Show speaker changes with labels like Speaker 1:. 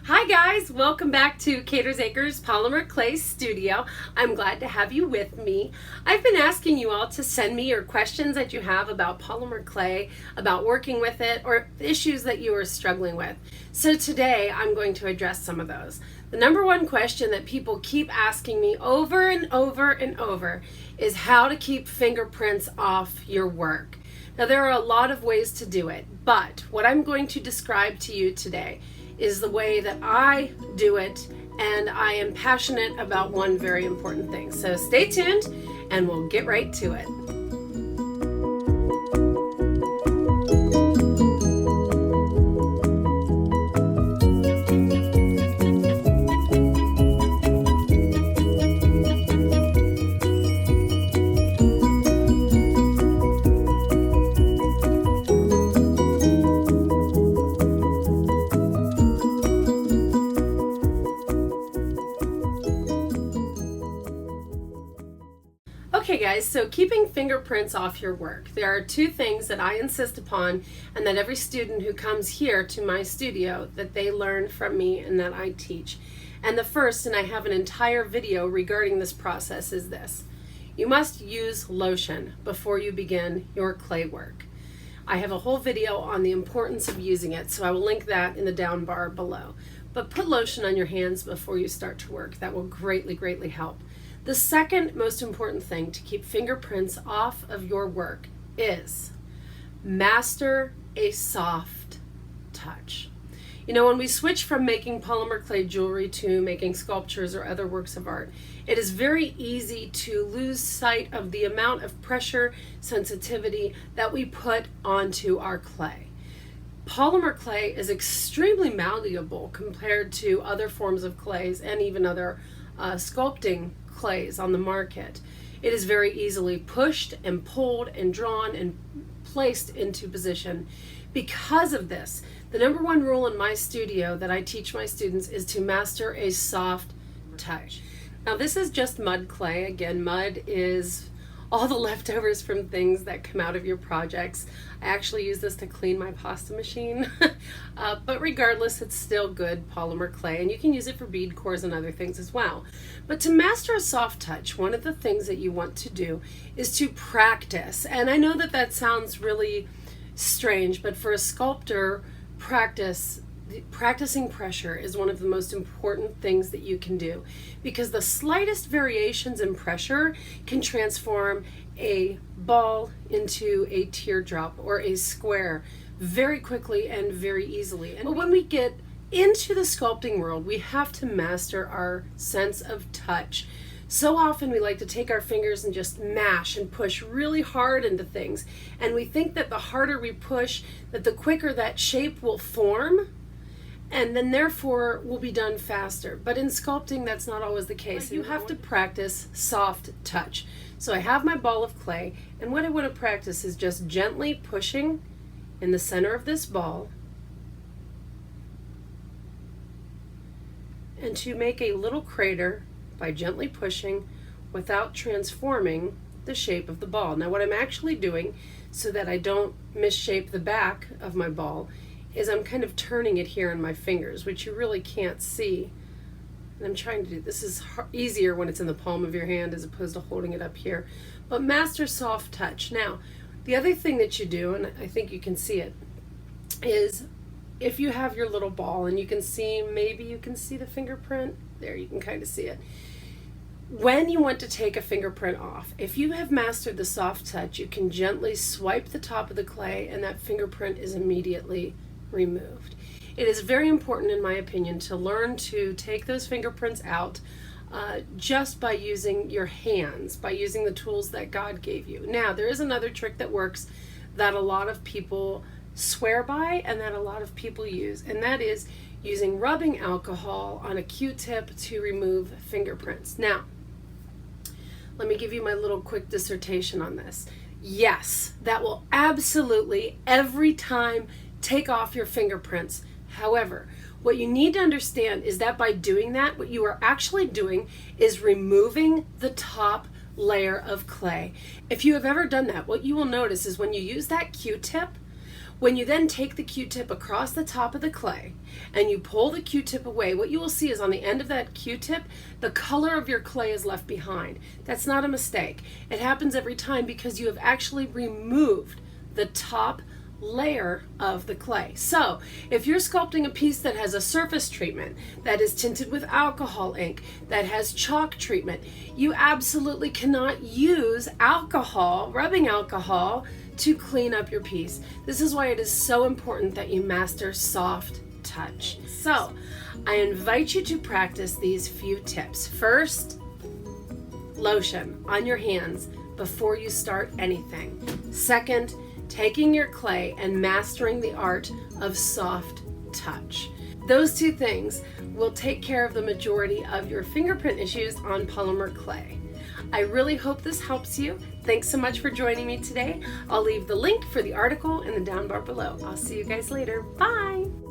Speaker 1: Hi guys, welcome back to KatersAcres Polymer Clay Studio. I'm glad to have you with me. I've been asking you all to send me your questions that you have about polymer clay, about working with it, or issues that you are struggling with. So today I'm going to address some of those. The number one question that people keep asking me over and over and over is how to keep fingerprints off your work. Now there are a lot of ways to do it, but what I'm going to describe to you today is the way that I do it, and I am passionate about one very important thing. So stay tuned and we'll get right to it. Okay guys, so keeping fingerprints off your work. There are two things that I insist upon and that every student who comes here to my studio that they learn from me and that I teach. And the first, and I have an entire video regarding this process, is this. You must use lotion before you begin your clay work. I have a whole video on the importance of using it, so I will link that in the down bar below. But put lotion on your hands before you start to work. That will greatly help. The second most important thing to keep fingerprints off of your work is master a soft touch. You know, when we switch from making polymer clay jewelry to making sculptures or other works of art, it is very easy to lose sight of the amount of pressure, sensitivity that we put onto our clay. Polymer clay is extremely malleable compared to other forms of clays and even other sculpting clays on the market. It is very easily pushed and pulled and drawn and placed into position. Because of this, the number one rule in my studio that I teach my students is to master a soft touch. Now this is just mud clay. Again, mud is all the leftovers from things that come out of your projects. I actually use this to clean my pasta machine. But regardless, it's still good polymer clay, and you can use it for bead cores and other things as well. But to master a soft touch, one of the things that you want to do is to practice. And I know that that sounds really strange, but for a sculptor, practicing pressure is one of the most important things that you can do, because the slightest variations in pressure can transform a ball into a teardrop or a square very quickly and very easily. But when we get into the sculpting world, we have to master our sense of touch. So often we like to take our fingers and just mash and push really hard into things, and we think that the harder we push, that the quicker that shape will form, and then therefore will be done faster. But in sculpting, that's not always the case. You have to practice soft touch. So I have my ball of clay, and what I want to practice is just gently pushing in the center of this ball and to make a little crater by gently pushing without transforming the shape of the ball. Now what I'm actually doing, so that I don't misshape the back of my ball, is I'm kind of turning it here in my fingers, which you really can't see. And I'm trying to do, this is easier when it's in the palm of your hand as opposed to holding it up here. But master soft touch. Now, the other thing that you do, and I think you can see it, is if you have your little ball and you can see, maybe you can see the fingerprint, there you can kind of see it. When you want to take a fingerprint off, if you have mastered the soft touch, you can gently swipe the top of the clay and that fingerprint is immediately removed. It is very important, in my opinion, to learn to take those fingerprints out just by using your hands, by using the tools that God gave you. Now, there is another trick that works that a lot of people swear by and that a lot of people use, and that is using rubbing alcohol on a Q-tip to remove fingerprints. Now, let me give you my little quick dissertation on this. Yes, that will absolutely, every time, take off your fingerprints. However, what you need to understand is that by doing that, what you are actually doing is removing the top layer of clay. If you have ever done that, what you will notice is when you use that Q-tip, When you then take the Q-tip across the top of the clay and you pull the Q-tip away, what you will see is on the end of that Q-tip, the color of your clay is left behind. That's not a mistake. It happens every time because you have actually removed the top layer of the clay. So if you're sculpting a piece that has a surface treatment, that is tinted with alcohol ink, that has chalk treatment, you absolutely cannot use alcohol, rubbing alcohol, to clean up your piece. This is why it is so important that you master soft touch. So I invite you to practice these few tips. First, lotion on your hands before you start anything. Second, taking your clay and mastering the art of soft touch. Those two things will take care of the majority of your fingerprint issues on polymer clay. I really hope this helps you. Thanks so much for joining me today. I'll leave the link for the article in the down bar below. I'll see you guys later. Bye!